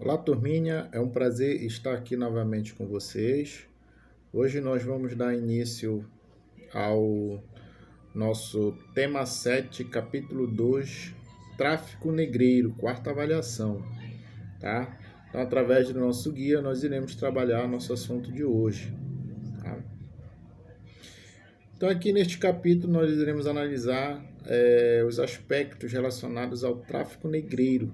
Olá, turminha, é um prazer estar aqui novamente com vocês. Hoje nós vamos dar início ao nosso tema 7, capítulo 2, Tráfico Negreiro, quarta avaliação, tá? Então, através do nosso guia, nós iremos trabalhar nosso assunto de hoje, tá? Então, aqui neste capítulo, nós iremos analisar os aspectos relacionados ao tráfico negreiro,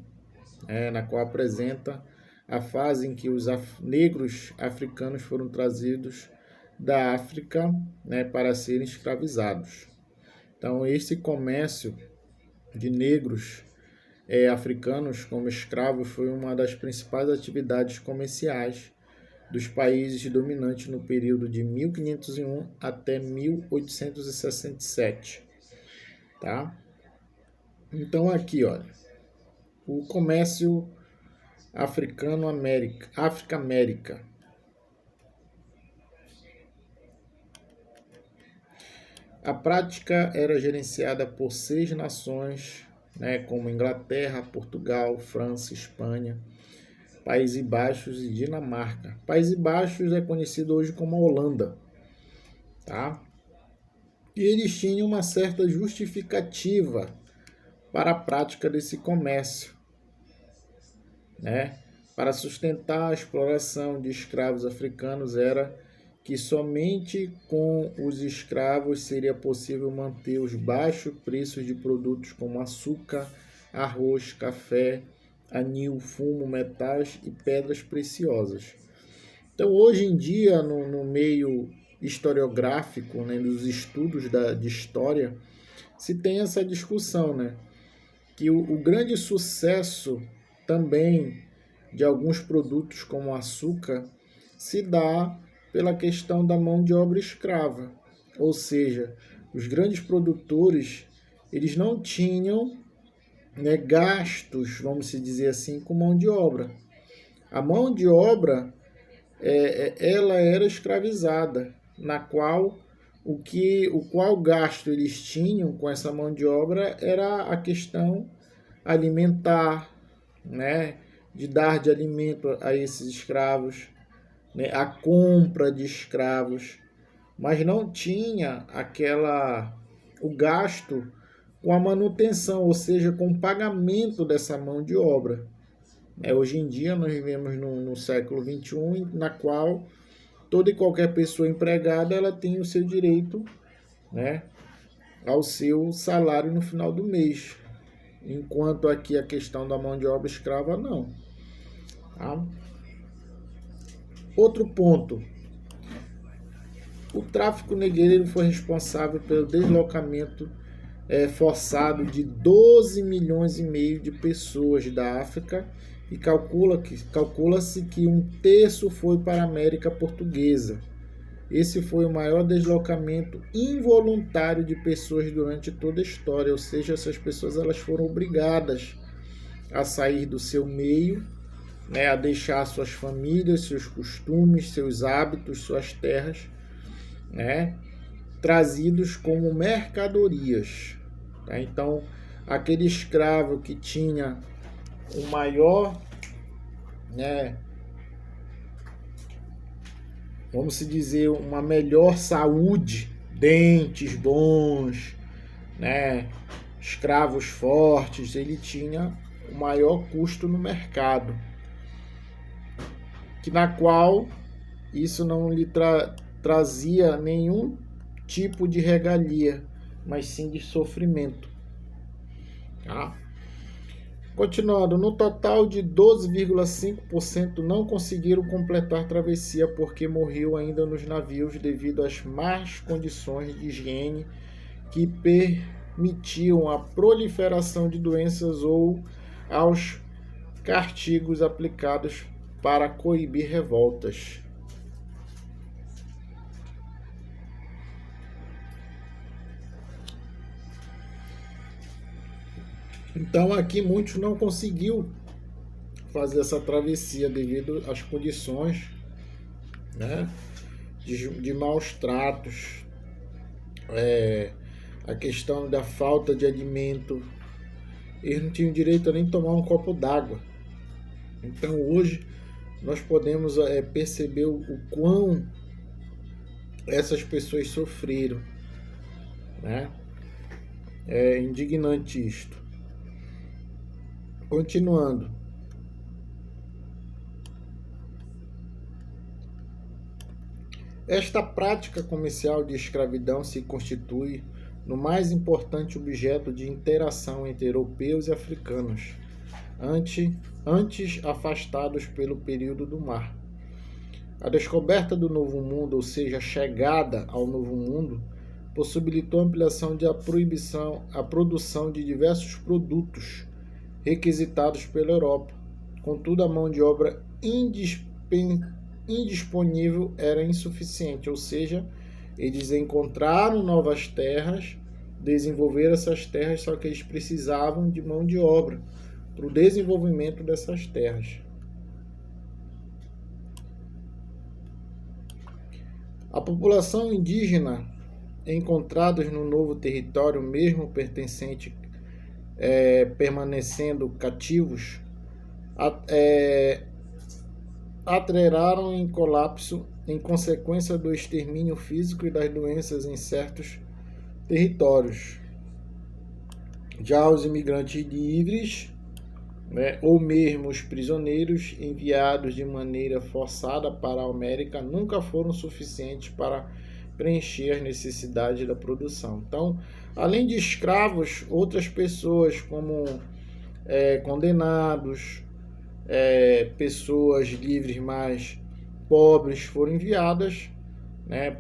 na qual apresenta a fase em que os negros africanos foram trazidos da África, para serem escravizados. Então, esse comércio de negros africanos como escravos foi uma das principais atividades comerciais dos países dominantes no período de 1501 até 1867, tá? Então aqui, olha, o comércio África-América. A prática era gerenciada por 6 nações, como Inglaterra, Portugal, França, Espanha, Países Baixos e Dinamarca. Países Baixos é conhecido hoje como a Holanda, tá? E eles tinham uma certa justificativa para a prática desse comércio, para sustentar a exploração de escravos africanos era que somente com os escravos seria possível manter os baixos preços de produtos como açúcar, arroz, café, anil, fumo, metais e pedras preciosas. Então, hoje em dia, no meio historiográfico, nos estudos de história, se tem essa discussão, que o grande sucesso também de alguns produtos como açúcar se dá pela questão da mão de obra escrava. Ou seja, os grandes produtores eles não tinham gastos, vamos dizer assim, com mão de obra. A mão de obra ela era escravizada, na qual qual gasto eles tinham com essa mão de obra era a questão alimentar, de dar de alimento a esses escravos, a compra de escravos, mas não tinha o gasto com a manutenção, ou seja, com o pagamento dessa mão de obra. Hoje em dia nós vivemos no século XXI, na qual toda e qualquer pessoa empregada ela tem o seu direito, ao seu salário no final do mês. Enquanto aqui a questão da mão de obra escrava, não. Tá? Outro ponto. O tráfico negreiro foi responsável pelo deslocamento forçado de 12 milhões e meio de pessoas da África e calcula-se que 1/3 foi para a América Portuguesa. Esse foi o maior deslocamento involuntário de pessoas durante toda a história, ou seja, essas pessoas elas foram obrigadas a sair do seu meio, a deixar suas famílias, seus costumes, seus hábitos, suas terras, trazidos como mercadorias. Tá? Então, aquele escravo que tinha o maior, vamos dizer, uma melhor saúde, dentes bons, escravos fortes, ele tinha o maior custo no mercado, na qual isso não lhe trazia nenhum tipo de regalia, mas sim de sofrimento. Tá? Continuando, no total de 12,5% não conseguiram completar a travessia porque morreu ainda nos navios devido às más condições de higiene que permitiam a proliferação de doenças ou aos castigos aplicados para coibir revoltas. Então aqui muitos não conseguiu fazer essa travessia devido às condições, de maus tratos, a questão da falta de alimento. Eles não tinham direito a nem tomar um copo d'água. Então hoje nós podemos perceber o quão essas pessoas sofreram, né? É indignante isto. Continuando. Esta prática comercial de escravidão se constitui no mais importante objeto de interação entre europeus e africanos, antes afastados pelo período do mar. A descoberta do Novo Mundo, ou seja, a chegada ao Novo Mundo, possibilitou a ampliação de a produção de diversos produtos requisitados pela Europa. Contudo, a mão de obra indisponível era insuficiente, ou seja, eles encontraram novas terras, desenvolveram essas terras, só que eles precisavam de mão de obra para o desenvolvimento dessas terras. A população indígena encontrados no novo território, mesmo permanecendo cativos, atraíram em colapso em consequência do extermínio físico e das doenças em certos territórios. Já os imigrantes livres, ou mesmo os prisioneiros enviados de maneira forçada para a América, nunca foram suficientes para preencher as necessidades da produção. Então, além de escravos, outras pessoas como condenados, pessoas livres mais pobres foram enviadas,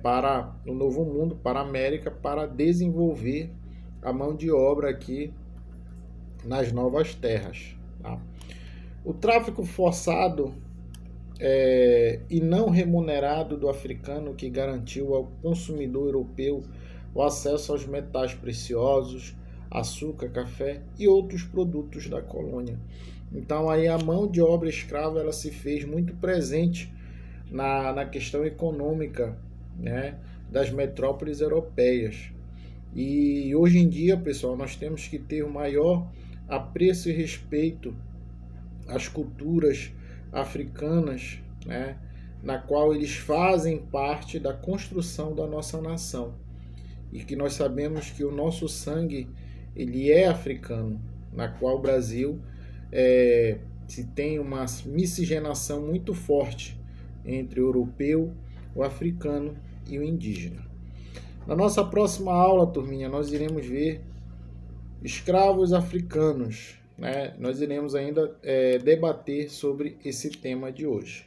para o Novo Mundo, para a América, para desenvolver a mão de obra aqui nas novas terras. Tá? O tráfico forçado e não remunerado do africano, que garantiu ao consumidor europeu o acesso aos metais preciosos, açúcar, café e outros produtos da colônia. Então aí a mão de obra escrava ela se fez muito presente na questão econômica, das metrópoles europeias. E hoje em dia, pessoal, nós temos que ter o maior apreço e respeito às culturas africanas, na qual eles fazem parte da construção da nossa nação. E que nós sabemos que o nosso sangue ele é africano, na qual o Brasil se tem uma miscigenação muito forte entre o europeu, o africano e o indígena. Na nossa próxima aula, turminha, nós iremos ver escravos africanos. Nós iremos ainda debater sobre esse tema de hoje.